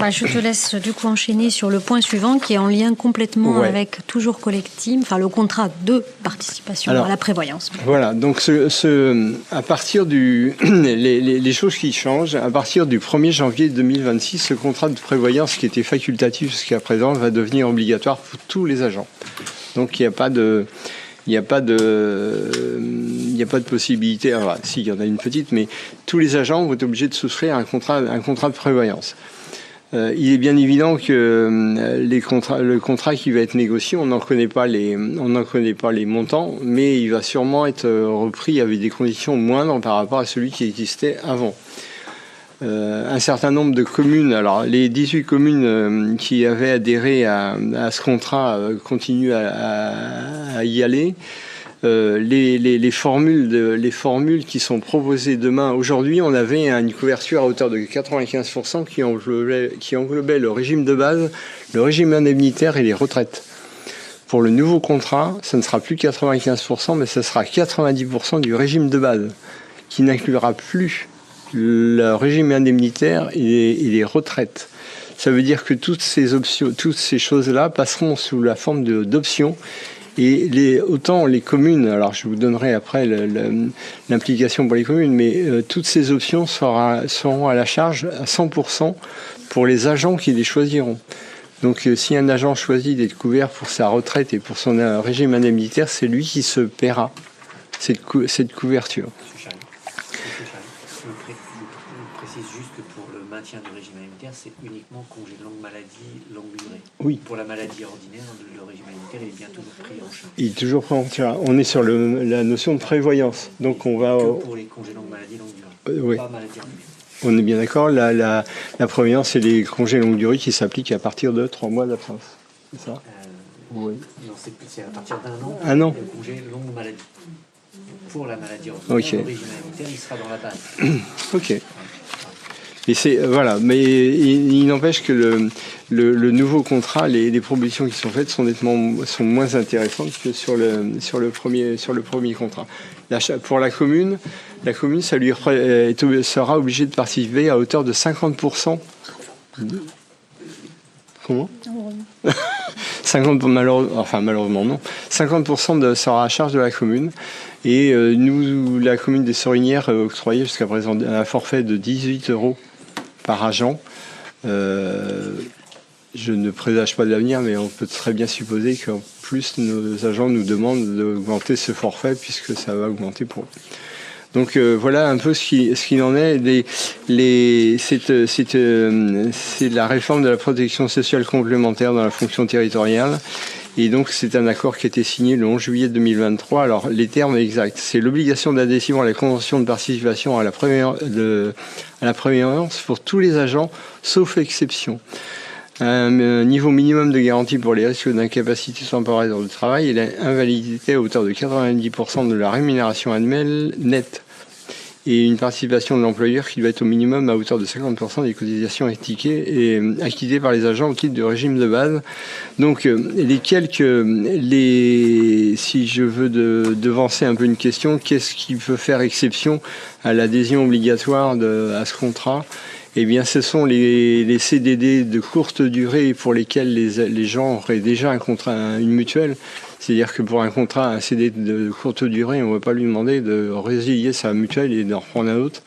Je te laisse du coup enchaîner sur le point suivant qui est en lien complètement avec toujours Collectim, enfin le contrat de participation à la prévoyance. Voilà, donc à partir les choses qui changent, à partir du 1er janvier 2026, ce contrat de prévoyance qui était facultatif jusqu'à présent va devenir obligatoire pour tous les agents. Donc il n'y a pas de possibilité. Alors, si, il y en a une petite, mais tous les agents vont être obligés de souscrire un contrat de prévoyance. Il est bien évident que le contrat qui va être négocié, on n'en connaît pas les montants, mais il va sûrement être repris avec des conditions moindres par rapport à celui qui existait avant. Un certain nombre de communes, alors les 18 communes qui avaient adhéré à ce contrat continuent à y aller. Les formules qui sont proposées demain, aujourd'hui on avait une couverture à hauteur de 95% qui englobait le régime de base, le régime indemnitaire et les retraites. Pour le nouveau contrat, ça ne sera plus 95%, mais ce sera 90% du régime de base, qui n'inclura plus le régime indemnitaire et les retraites. Ça veut dire que toutes ces choses-là passeront sous la forme d'options. Et autant les communes, alors je vous donnerai après l'implication pour les communes, mais toutes ces options seront à la charge à 100% pour les agents qui les choisiront. Donc si un agent choisit d'être couvert pour sa retraite et pour son régime indemnitaire, c'est lui qui se paiera cette couverture. Du régime indemnitaire, c'est uniquement congé de longue maladie, longue durée. Oui. Pour la maladie ordinaire, le régime indemnitaire est bien toujours pris en charge. Il est toujours pris en charge. On est sur la notion de prévoyance. Donc on va. Que pour les congés longue maladie, longue durée. Oui. Pas maladie ordinaire. On est bien d'accord. La prévoyance, c'est les congés longue durée qui s'appliquent à partir de 3 mois d'absence. C'est ça Oui. Non, c'est à partir d'un an. Un an. Le congé longue maladie. Pour la maladie ordinaire, le régime indemnitaire, il sera dans la base. Ok. Et voilà, mais il n'empêche que le nouveau contrat, les propositions qui sont faites sont moins intéressantes que sur le premier contrat. Pour la commune, ça lui sera obligé de participer à hauteur de 50%. Comment 50%, malheureusement non. 50% sera à charge de la commune. Et nous, la commune des Sorinières, octroyait jusqu'à présent un forfait de 18 € par agent. Je ne présage pas de l'avenir, mais on peut très bien supposer qu'en plus, nos agents nous demandent d'augmenter ce forfait puisque ça va augmenter pour eux. Donc voilà un peu ce qu'il en est. C'est la réforme de la protection sociale complémentaire dans la fonction territoriale. Et donc, c'est un accord qui a été signé le 11 juillet 2023. Alors, les termes exacts, c'est l'obligation d'adhésion à la convention de participation à la prévoyance pour tous les agents, sauf exception. Un niveau minimum de garantie pour les risques d'incapacité temporaire de travail et l'invalidité à hauteur de 90% de la rémunération annuelle nette. Et une participation de l'employeur qui doit être au minimum à hauteur de 50% des cotisations acquittées par les agents au titre du régime de base. Donc, si je veux devancer un peu une question, qu'est-ce qui peut faire exception à l'adhésion obligatoire à ce contrat ? Eh bien, ce sont les CDD de courte durée pour lesquels les gens auraient déjà un contrat, une mutuelle. C'est-à-dire que pour un CD de courte durée, on ne va pas lui demander de résilier sa mutuelle et d'en reprendre un autre.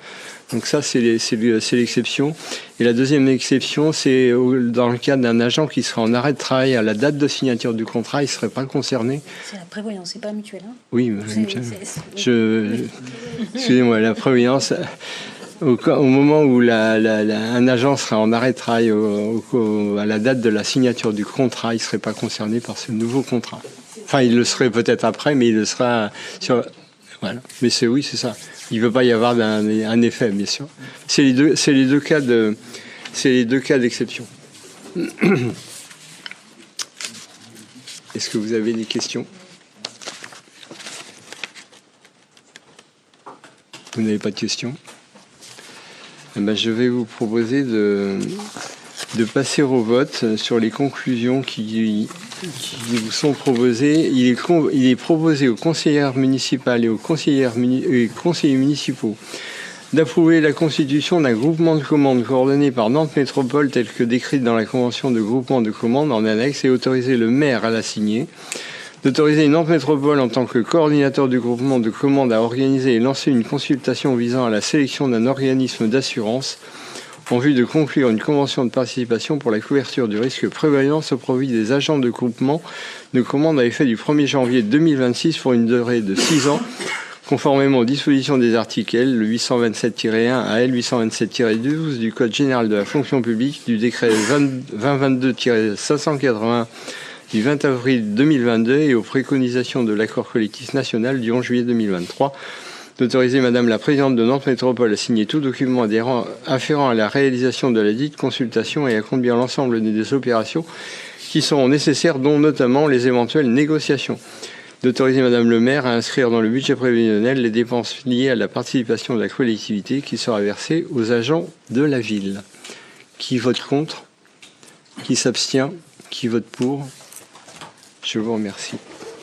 Donc ça, c'est l'exception. Et la deuxième exception, c'est dans le cas d'un agent qui serait en arrêt de travail à la date de signature du contrat, il ne serait pas concerné. C'est la prévoyance, c'est pas la mutuelle. Hein oui, la mutuelle. Excusez-moi, la prévoyance. Au moment où un agent sera en arrêt de travail à la date de la signature du contrat, il ne serait pas concerné par ce nouveau contrat. Enfin, il le serait peut-être après, mais il le sera sur... Voilà. Mais c'est ça. Il ne peut pas y avoir un effet, bien sûr. C'est les deux cas d'exception. Est-ce que vous avez des questions ? Vous n'avez pas de questions ? Eh bien, je vais vous proposer de passer au vote sur les conclusions qui vous sont proposées. Il est proposé aux conseillères municipales et aux conseillers municipaux d'approuver la constitution d'un groupement de commandes coordonné par Nantes Métropole tel que décrite dans la convention de groupement de commandes en annexe et autoriser le maire à la signer, d'autoriser Nantes Métropole en tant que coordinateur du groupement de commandes à organiser et lancer une consultation visant à la sélection d'un organisme d'assurance en vue de conclure une convention de participation pour la couverture du risque prévoyance au profit des agents de groupement de commandes à effet du 1er janvier 2026 pour une durée de 6 ans, conformément aux dispositions des articles L. 827-1 à L. 827-12 du Code général de la fonction publique, du décret 2022-581 du 20 avril 2022 et aux préconisations de l'accord collectif national du 11 juillet 2023, d'autoriser Madame la Présidente de Nantes Métropole à signer tout document afférent à la réalisation de la dite consultation et à conduire l'ensemble des opérations qui seront nécessaires, dont notamment les éventuelles négociations. D'autoriser Madame le maire à inscrire dans le budget prévisionnel les dépenses liées à la participation de la collectivité qui sera versée aux agents de la ville. Qui vote contre ? Qui s'abstient ? Qui vote pour ? Je vous remercie.